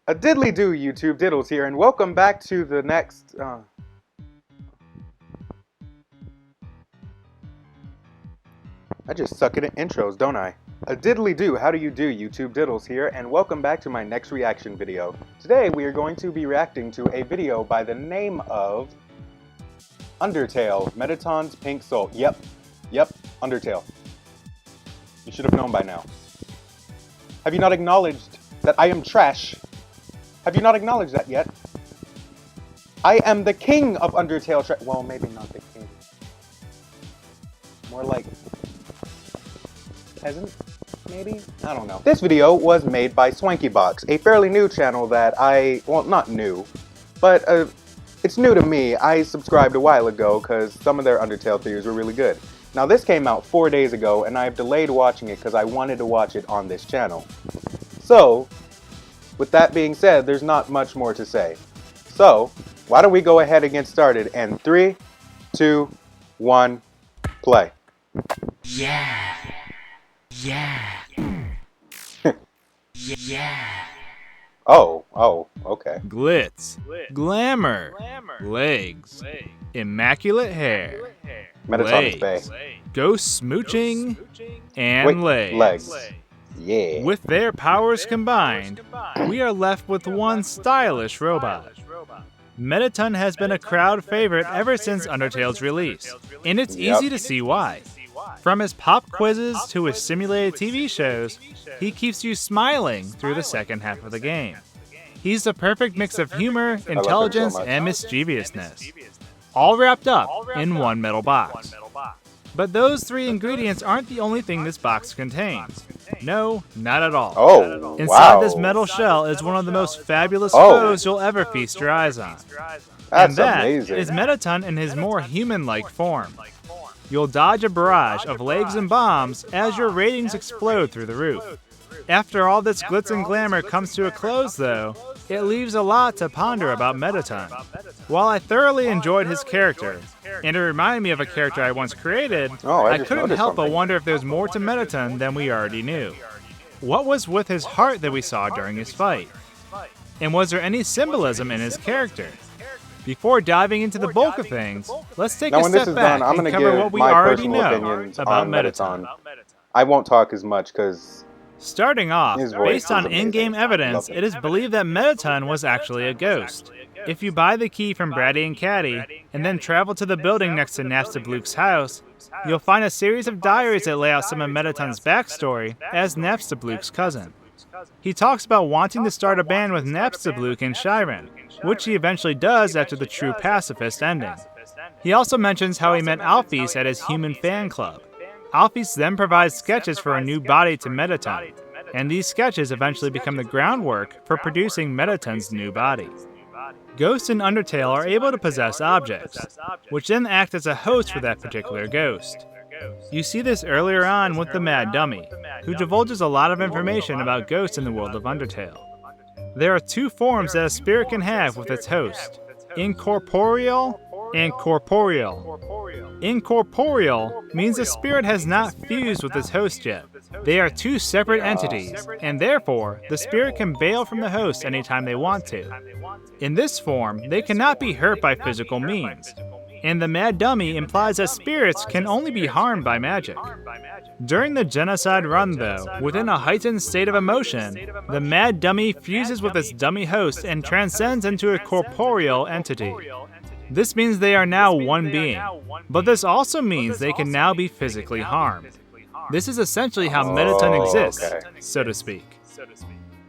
A diddly do, YouTube. Diddles here, and welcome back to the next. I just suck at intros, don't I? A diddly do, how do you do, YouTube? Diddles here, and welcome back to my next reaction video. Today we are going to be reacting to a video by the name of Undertale, Mettaton's Pink Soul. Yep, Undertale. You should have known by now. Have you not acknowledged that I am trash? Have you not acknowledged that yet? I am the king of Undertale well, maybe not the king. More like peasant, maybe? I don't know. This video was made by SwankyBox, a fairly new channel that well, not new, but it's new to me. I subscribed a while ago because some of their Undertale theories were really good. Now this came out 4 days ago and I've delayed watching it because I wanted to watch it on this channel. So, with that being said, there's not much more to say. So, why don't we go ahead and get started, and 3, 2, 1, play. Yeah. Oh, okay. Glitz, glamour, legs, immaculate hair, Mettaton's legs, Bay. ghost smooching, and legs. Yeah. With their powers combined, we are left with one stylish robot. Mettaton has been a crowd favorite ever since Undertale's release, and it's easy to see why. From his pop quizzes to his simulated TV shows, he keeps you smiling through the second half of the game. He's the perfect mix of humor, intelligence, and mischievousness, all wrapped up in one metal box. But those three ingredients aren't the only thing this box contains. No, not at all. Oh, Inside wow. this metal shell is one of the most fabulous foes you'll ever feast your eyes on. That's that amazing. is Mettaton in his more human-like form. You'll dodge a barrage of legs and bombs as your ratings explode through the roof. After all this glitz and glamour comes to a close, though, it leaves a lot to ponder about Mettaton. While I thoroughly enjoyed his character, and it reminded me of a character I once created, I couldn't help but wonder if there was more to Mettaton than we already knew. What was with his heart that we saw during his fight? And was there any symbolism in his character? Before diving into the bulk of things, let's take a step back and cover what we already know about Mettaton. I won't talk as much because... Starting off, based on in-game evidence, it is believed that Mettaton was actually a ghost. If you buy the key from Bratty and Catty, and then travel to the building next to Napstablook's house, you'll find a series of diaries that lay out some of Mettaton's backstory as Napstablook's cousin. He talks about wanting to start a band with Napstablook and Shyren, which he eventually does after the true pacifist ending. He also mentions how he met Alphys at his human fan club. Alphys then provides sketches for a new body to Mettaton, and these sketches eventually become the groundwork for producing Mettaton's new body. Ghosts in Undertale are able to possess objects, which then act as a host for that particular ghost. You see this earlier on with the Mad Dummy, who divulges a lot of information about ghosts in the world of Undertale. There are two forms that a spirit can have with its host: incorporeal and corporeal. Incorporeal means the spirit has not fused with its host yet. They are two separate entities, and therefore, the spirit can bail from the host anytime they want to. In this form, they cannot be hurt by physical means, and the Mad Dummy implies that spirits can only be harmed by magic. During the genocide run, though, within a heightened state of emotion, the Mad Dummy fuses with its dummy host and transcends into a corporeal entity. This means they are now one being, but this also means they can now be physically harmed. This is essentially how Mettaton exists, so to speak.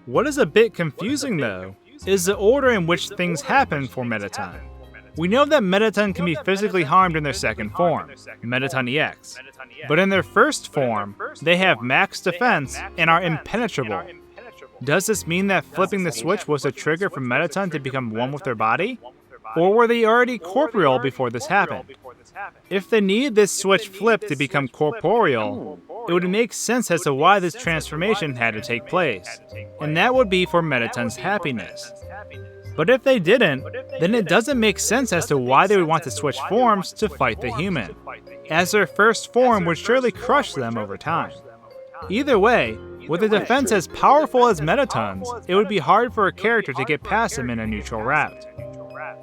What is a bit confusing, though, is the order in which things happen for Mettaton. We know that Mettaton can be physically harmed in their second form, Mettaton EX, but in their first form, they have max defense and are impenetrable. Does this mean that flipping the switch was a trigger for Mettaton to become one with their body? Or were they already corporeal before this happened? If they needed this switch flipped to become corporeal, it would make sense as to why this transformation had to take place, and that would be for Mettaton's happiness. But if they didn't, then it doesn't make sense as to why they would want to switch forms to fight the human, as their first form would surely crush them over time. Either way, With a defense as powerful as Mettaton's, it would be hard for a character to get past him in a neutral route.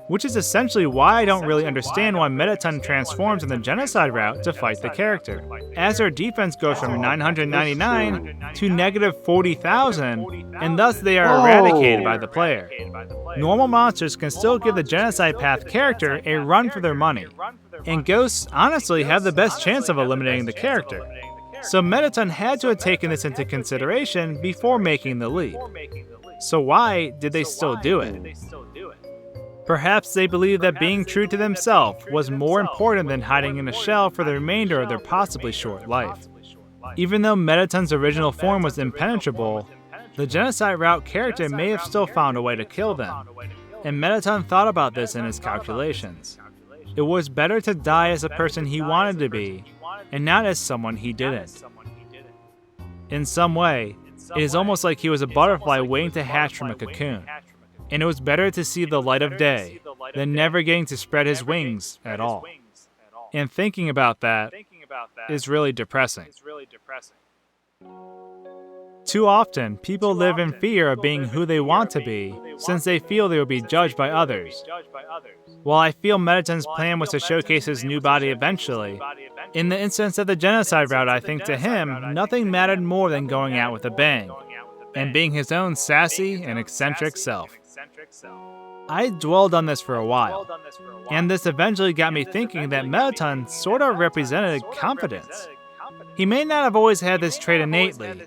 Which is essentially why I don't really understand why Mettaton transforms in the genocide route to fight the character, as our defense goes from 999 to negative 40,000, and thus they are eradicated by the player. Normal monsters can still give the genocide path character a run for their money, and ghosts honestly have the best chance of eliminating the character. So Mettaton had to have taken this into consideration before making the leap. So why did they still do it? Perhaps they believed that being true to themselves was more important than hiding in a shell for the remainder of their possibly short life. Even though Mettaton's original form was impenetrable, the genocide route character may have still found a way to kill them, and Mettaton thought about this in his calculations. It was better to die as a person he wanted to be, and not as someone he didn't. In some way, it is almost like he was a butterfly waiting to hatch from a cocoon, and it was better to see the light of day than never getting to spread his wings at all. And thinking about that is really depressing. Too often, people live in fear of being who they want to be, since they feel they will be judged by others. While I feel Mettaton's plan was to showcase his new body eventually, in the instance of the genocide route, I think to him, nothing mattered more than going out with a bang, and being his own sassy and eccentric self. I dwelled on this for a while, and this eventually got me thinking that Mettaton sort of represented confidence. He may not have always had this trait innately,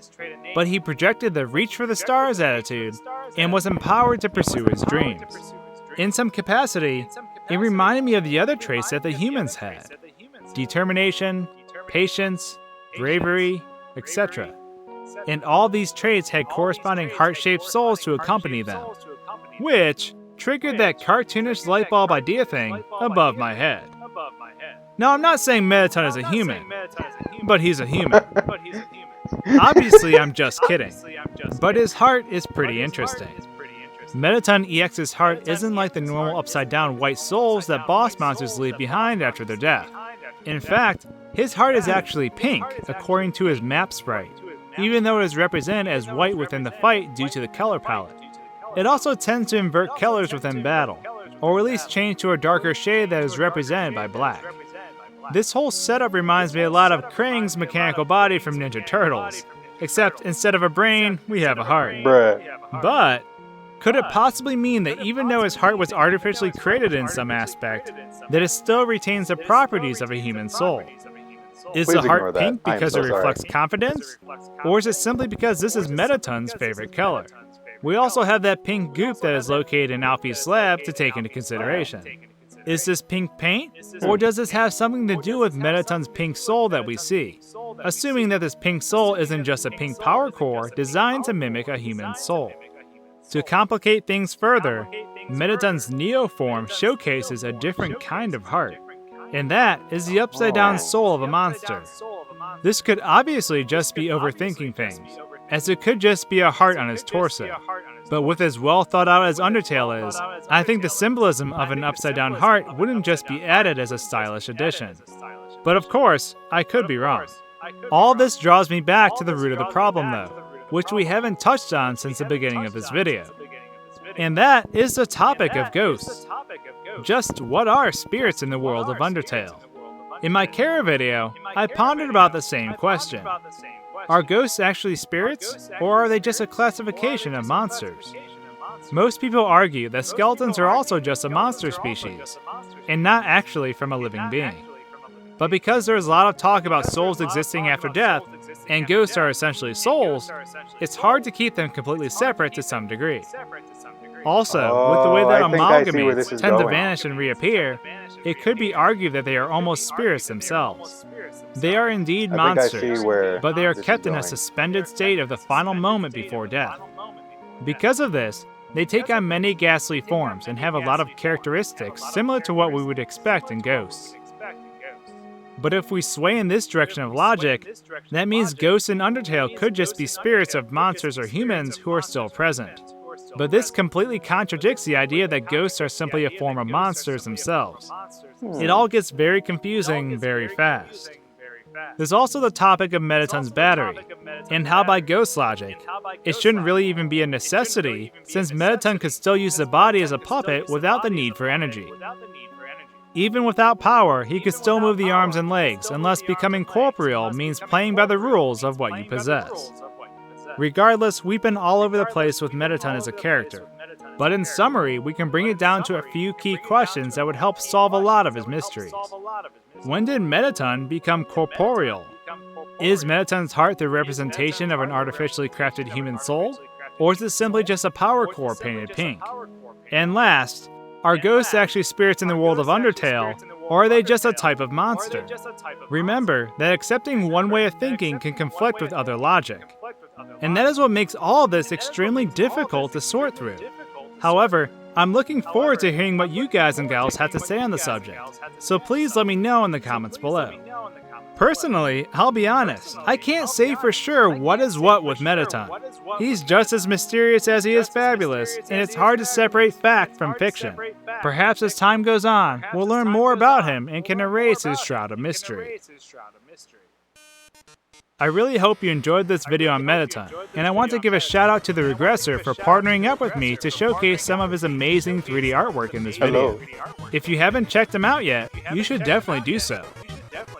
but he projected the reach for the stars attitude and was empowered to pursue his dreams. In some capacity, it reminded me of the other traits that the humans had: determination, patience, bravery, etc. And all these traits had corresponding heart-shaped souls to accompany them, which triggered that cartoonish light bulb idea thing above my head. Now, I'm not saying Mettaton is a human, but he's a human. Obviously, I'm just kidding, but his heart is pretty interesting. Mettaton EX's heart isn't like the normal upside-down white souls that boss monsters leave behind after their death. In fact, his heart is actually pink, according to his map sprite, even though it is represented as white within the fight due to the color palette. It also tends to invert colors within battle, or at least change to a darker shade that is represented by black. This whole setup reminds me a lot of Krang's mechanical body from Ninja Turtles, except instead of a brain, we have a heart. Bruh. But could it possibly mean that even though his heart was artificially created in some aspect, that it still retains the properties of a human soul? Is the heart pink because it reflects confidence? Or is it simply because this is Mettaton's favorite color? We also have that pink goop that is located in Alfie's slab to take into consideration. Is this pink paint? Or does this have something to do with Mettaton's pink soul that we see? Assuming that this pink soul isn't just a pink power core designed to mimic a human soul. To complicate things further, Mettaton's Neo form showcases a different kind of heart, and that is the upside-down soul of a monster. This could obviously just be overthinking things, as it could just be a heart on his torso. But with as well thought out as Undertale is, I think the symbolism of an upside-down heart wouldn't just be added as a stylish addition. But of course, I could be wrong. All this draws me back to the root of the problem though, which we haven't touched on since the beginning of this video. And that is the topic of ghosts. Just what are spirits in the world of Undertale? In my Kara video, I pondered about the same question. Are ghosts actually spirits, or are they just a classification of monsters? Most people argue that skeletons are also just a monster species, and not actually from a living being. But because there is a lot of talk about souls existing after death, and ghosts are essentially souls, it's hard to keep them completely separate to some degree. Also, with the way that amalgamates tend to vanish and reappear, it could be argued that they are almost spirits themselves. They are indeed monsters, but they are kept in a suspended state of the final moment before death. Because of this, they take on many ghastly forms and have a lot of characteristics similar to what we would expect in ghosts. But if we sway in this direction of logic, that means ghosts in Undertale could just be spirits of monsters or humans who are still present. But this completely contradicts the idea that ghosts are simply a form of monsters themselves. It all gets very confusing very fast. There's also the topic of Mettaton's battery, and how by ghost logic, it shouldn't really even be a necessity, since Mettaton could still use the body as a puppet without the need for energy. Even without power, he could still move the arms and legs, unless becoming corporeal means playing by the rules of what you possess. Regardless, we've been all over the place with Mettaton as a character, but in summary, we can bring it down to a few key questions that would help solve a lot of his mysteries. When did Mettaton become corporeal? Is Mettaton's heart the representation of an artificially crafted human soul? Or is it simply just a power core painted pink? And last, are ghosts actually spirits in the world of Undertale, or are they just a type of monster? Remember that accepting one way of thinking can conflict with other logic. And that is what makes all of this extremely difficult to sort through. However, I'm looking forward to hearing what you guys and gals have to say on the subject, so please let me know in the comments below. Personally, I'll be honest, I can't say for sure what is what with Mettaton. He's just as mysterious as he is fabulous, and it's hard to separate fact from fiction. Perhaps as time goes on, we'll learn more about him and can erase his shroud of mystery. I really hope you enjoyed this video on Mettaton, and I want to give a shout out to the Regressor for partnering up with me to showcase some of his amazing 3D artwork in this video. If you haven't checked him out yet, you should definitely do so.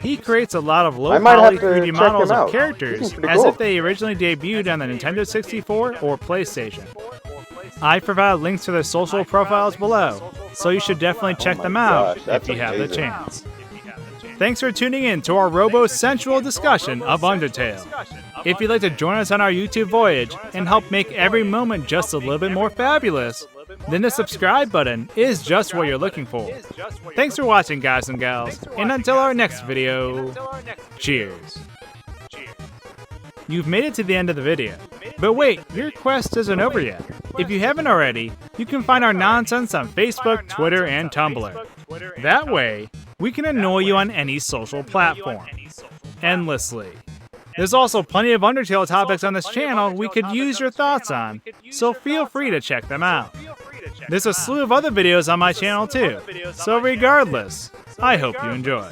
He creates a lot of low-poly 3D models of characters as if they originally debuted on the Nintendo 64 or PlayStation. I provide links to their social profiles below, so you should definitely check them out if you have the chance. Thanks for tuning in to our robo-sensual discussion of Undertale. If you'd like to join us on our YouTube voyage and help make every moment just a little bit more fabulous, then the subscribe button is just what you're looking for. Thanks for watching, guys and gals, and until our next video, cheers. You've made it to the end of the video. But wait, your quest isn't over yet. If you haven't already, you can find our nonsense on Facebook, Twitter, and Tumblr. That way, we can annoy you on any social platform. Endlessly. There's also plenty of Undertale topics on this channel we could use your thoughts on, so feel free to check them out. There's a slew of other videos on my channel too, so regardless, I hope you enjoy.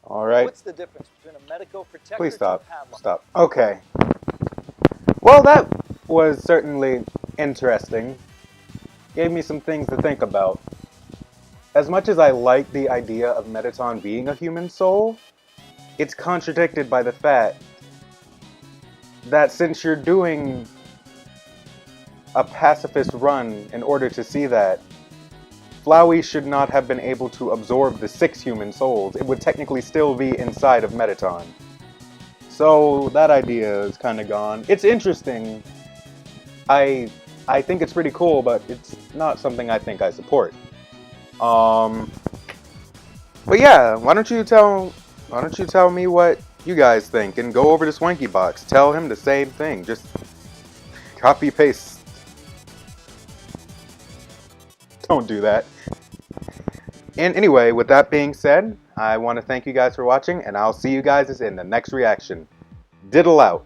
Alright. What's the difference between a medical protector Please stop. and a padlock? Stop. Okay. Well, that was certainly interesting. Gave me some things to think about. As much as I like the idea of Mettaton being a human soul, it's contradicted by the fact that since you're doing a pacifist run in order to see that, Flowey should not have been able to absorb the 6 human souls. It would technically still be inside of Mettaton. So that idea is kind of gone. It's interesting. I think it's pretty cool, but it's not something I think I support. But yeah, why don't you tell me what you guys think and go over to Swanky Box. Tell him the same thing. Just copy paste. Don't do that. And anyway, with that being said, I want to thank you guys for watching, and I'll see you guys in the next reaction. Diddle out.